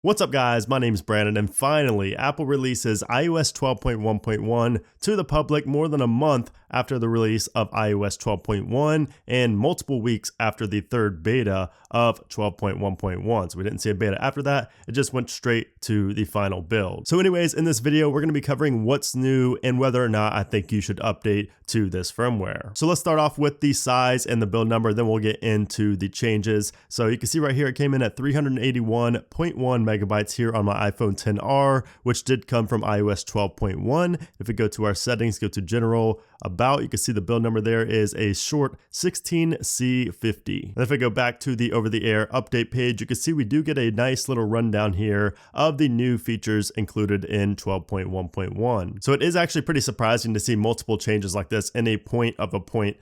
What's up guys, my name is Brandon, and finally Apple releases iOS 12.1.1 to the public more than a month after the release of iOS 12.1 and multiple weeks after the third beta of 12.1.1. So we didn't see a beta after that, it just went straight to the final build. So anyways, in this video we're going to be covering what's new and whether or not I think you should update to this firmware. So let's start off with the size and the build number, then we'll get into the changes. So you can see right here it came in at 381.1 megabytes here on my iPhone XR, which did come from iOS 12.1. If we go to our settings, go to general, about, you can see the build number there is a short 16C50. And if I go back to the over-the-air update page, you can see we do get a nice little rundown here of the new features included in 12.1.1. So it is actually pretty surprising to see multiple changes like this in a point update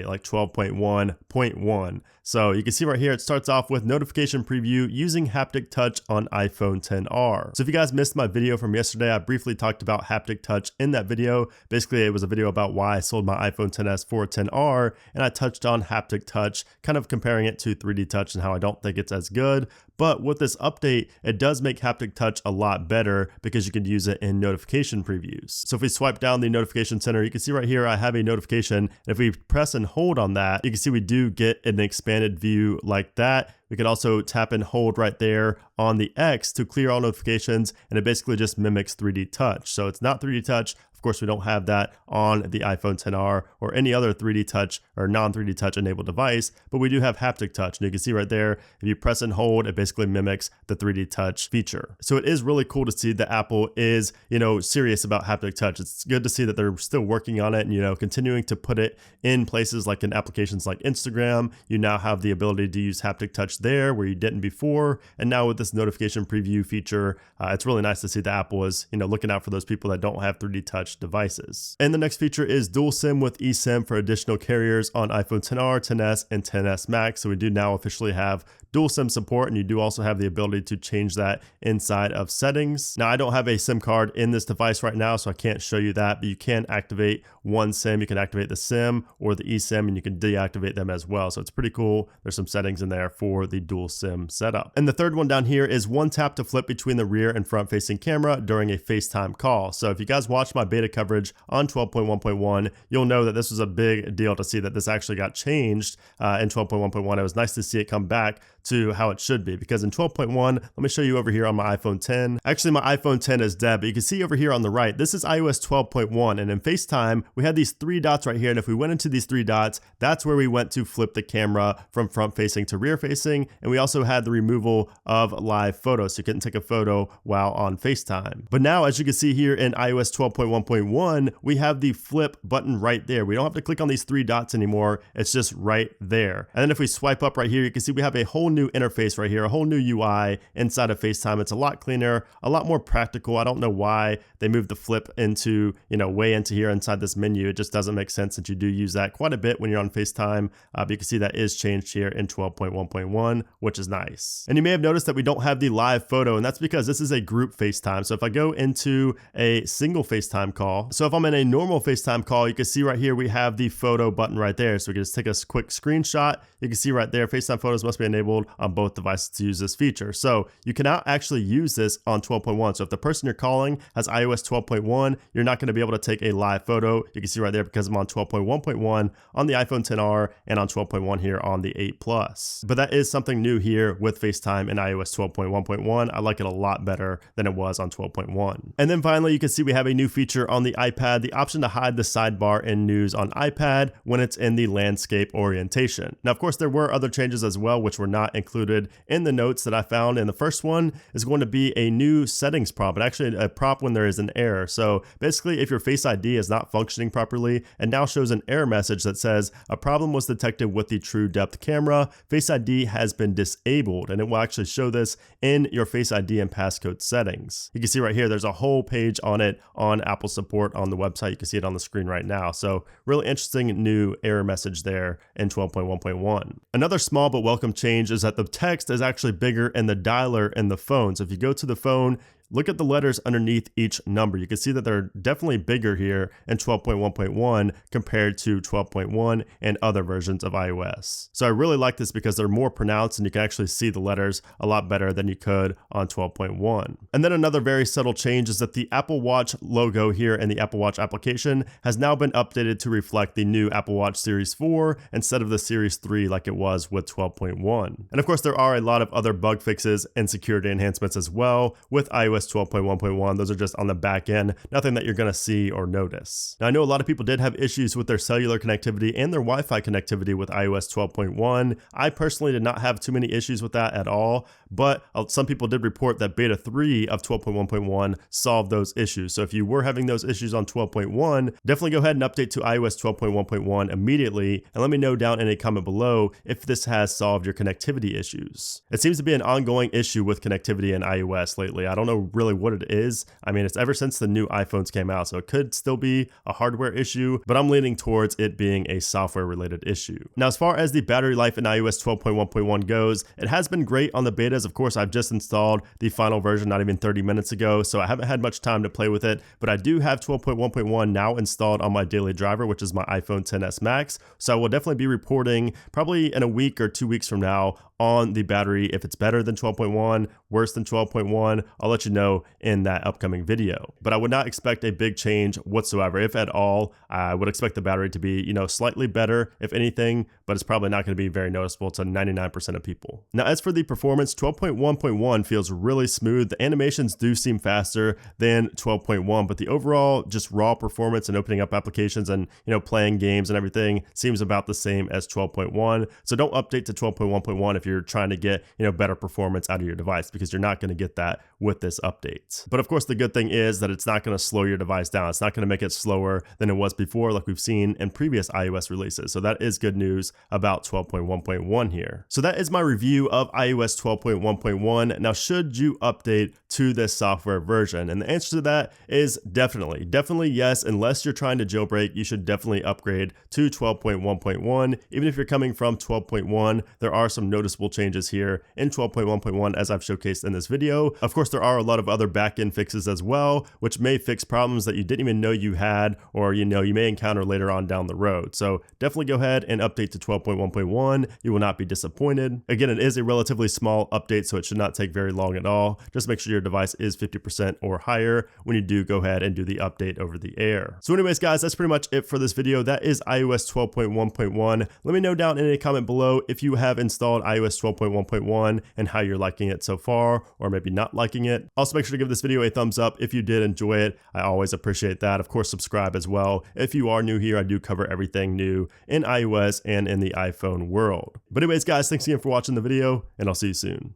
like 12.1.1. So you can see right here, it starts off with notification preview using Haptic Touch on iPhone XR. So if you guys missed my video from yesterday, I briefly talked about Haptic Touch in that video. Basically, it was a video about why I sold my iPhone XS for XR, and I touched on Haptic Touch, kind of comparing it to 3D Touch and how I don't think it's as good. But with this update, it does make Haptic Touch a lot better because you can use it in notification previews. So if we swipe down the notification center, you can see right here I have a notification. And if we press and hold on that, you can see we do get an expanded view like that. We could also tap and hold right there on the X to clear all notifications, and it basically just mimics 3D Touch. So it's not 3D Touch. Of course, we don't have that on the iPhone XR or any other 3D Touch or non-3D Touch enabled device, but we do have Haptic Touch. And you can see right there, if you press and hold, it basically mimics the 3D Touch feature. So it is really cool to see that Apple is, serious about Haptic Touch. It's good to see that they're still working on it and, continuing to put it in places like in applications like Instagram. You now have the ability to use Haptic Touch there where you didn't before. And now with this notification preview feature, it's really nice to see that Apple is, looking out for those people that don't have 3D Touch devices. And the next feature is dual SIM with eSIM for additional carriers on iPhone XR, XS, and XS Max. So we do now officially have dual SIM support, and you do also have the ability to change that inside of settings. Now I don't have a SIM card in this device right now, so I can't show you that, but you can activate one SIM. You can activate the SIM or the eSIM, and you can deactivate them as well. So it's pretty cool. There's some settings in there for the dual SIM setup. And the third one down here is one tap to flip between the rear and front facing camera during a FaceTime call. So if you guys watched my beta coverage on 12.1.1, you'll know that this was a big deal to see that this actually got changed in 12.1.1. It was nice to see it come back to how it should be, because in 12.1, let me show you over here on my iPhone 10. Actually, my iPhone 10 is dead, but you can see over here on the right, this is iOS 12.1, and in FaceTime, we had these three dots right here, and if we went into these three dots, that's where we went to flip the camera from front facing to rear facing, and we also had the removal of live photos, so you couldn't take a photo while on FaceTime. But now, as you can see here in iOS 12.1.1, we have the flip button right there. We don't have to click on these three dots anymore, it's just right there. And then if we swipe up right here, you can see we have a whole new interface right here, a whole new UI inside of FaceTime. It's a lot cleaner, a lot more practical. I don't know why they moved the flip into, way into here inside this menu. It just doesn't make sense since you do use that quite a bit when you're on FaceTime. But you can see that is changed here in 12.1.1, which is nice. And you may have noticed that we don't have the live photo, and that's because this is a group FaceTime. So if I go into a single FaceTime call, so if I'm in a normal FaceTime call, you can see right here we have the photo button right there. So we can just take a quick screenshot. You can see right there, FaceTime photos must be enabled on both devices to use this feature. So you cannot actually use this on 12.1. So if the person you're calling has iOS 12.1, you're not going to be able to take a live photo. You can see right there because I'm on 12.1.1 on the iPhone XR and on 12.1 here on the 8 Plus. But that is something new here with FaceTime in iOS 12.1.1. I like it a lot better than it was on 12.1. And then finally, you can see we have a new feature on the iPad, the option to hide the sidebar in news on iPad when it's in the landscape orientation. Now, of course, there were other changes as well, which were not included in the notes that I found. And the first one is going to be a new settings prompt, but actually a prompt when there is an error. So basically, if your Face ID is not functioning properly, it now shows an error message that says a problem was detected with the True Depth camera. Face ID has been disabled, and it will actually show this in your Face ID and passcode settings. You can see right here, there's a whole page on it on Apple support on the website. You can see it on the screen right now. So really interesting new error message there in 12.1.1. Another small but welcome change is is that the text is actually bigger in the dialer in the phone. So if you go to the phone, look at the letters underneath each number. You can see that they're definitely bigger here in 12.1.1 compared to 12.1 and other versions of iOS. So I really like this because they're more pronounced and you can actually see the letters a lot better than you could on 12.1. And then another very subtle change is that the Apple Watch logo here in the Apple Watch application has now been updated to reflect the new Apple Watch Series 4 instead of the Series 3 like it was with 12.1. And of course, there are a lot of other bug fixes and security enhancements as well with iOS 12.1.1. Those are just on the back end, nothing that you're going to see or notice. Now, I know a lot of people did have issues with their cellular connectivity and their Wi-Fi connectivity with iOS 12.1. I personally did not have too many issues with that at all, but some people did report that beta 3 of 12.1.1 solved those issues. So if you were having those issues on 12.1, definitely go ahead and update to iOS 12.1.1 immediately, and let me know down in a comment below if this has solved your connectivity issues. It seems to be an ongoing issue with connectivity in iOS lately. I don't know really what it is. I mean, it's ever since the new iPhones came out, so it could still be a hardware issue, but I'm leaning towards it being a software related issue. Now, as far as the battery life in iOS 12.1.1 goes, it has been great on the betas. Of course, I've just installed the final version not even 30 minutes ago, so I haven't had much time to play with it, but I do have 12.1.1 now installed on my daily driver, which is my iPhone XS Max, so I will definitely be reporting probably in a week or 2 weeks from now on the battery. If it's better than 12.1, worse than 12.1, I'll let you know in that upcoming video. But I would not expect a big change whatsoever. If at all, I would expect the battery to be, slightly better, if anything, but it's probably not going to be very noticeable to 99% of people. Now, as for the performance, 12.1.1 feels really smooth. The animations do seem faster than 12.1, but the overall just raw performance and opening up applications and, playing games and everything seems about the same as 12.1. So don't update to 12.1.1 if you're trying to get, better performance out of your device, because you're not going to get that with this update. But of course, the good thing is that it's not going to slow your device down. It's not going to make it slower than it was before, like we've seen in previous iOS releases. So that is good news about 12.1.1 here. So that is my review of iOS 12.1.1. Now, should you update to this software version? And the answer to that is definitely yes. Unless you're trying to jailbreak, you should definitely upgrade to 12.1.1. Even if you're coming from 12.1, there are some noticeable changes here in 12.1.1 as I've showcased in this video. Of course, there are a lot of other backend fixes as well, which may fix problems that you didn't even know you had, or you may encounter later on down the road. So definitely go ahead and update to 12.1.1. You will not be disappointed. Again, it is a relatively small update, so it should not take very long at all. Just make sure your device is 50% or higher when you do go ahead and do the update over the air. So anyways, guys, that's pretty much it for this video. That is iOS 12.1.1. Let me know down in a comment below if you have installed iOS 12.1.1 and how you're liking it so far, or maybe not liking it. Also, make sure to give this video a thumbs up if you did enjoy it. I always appreciate that. Of course, subscribe as well. If you are new here, I do cover everything new in iOS and in the iPhone world. But anyways, guys, thanks again for watching the video, and I'll see you soon.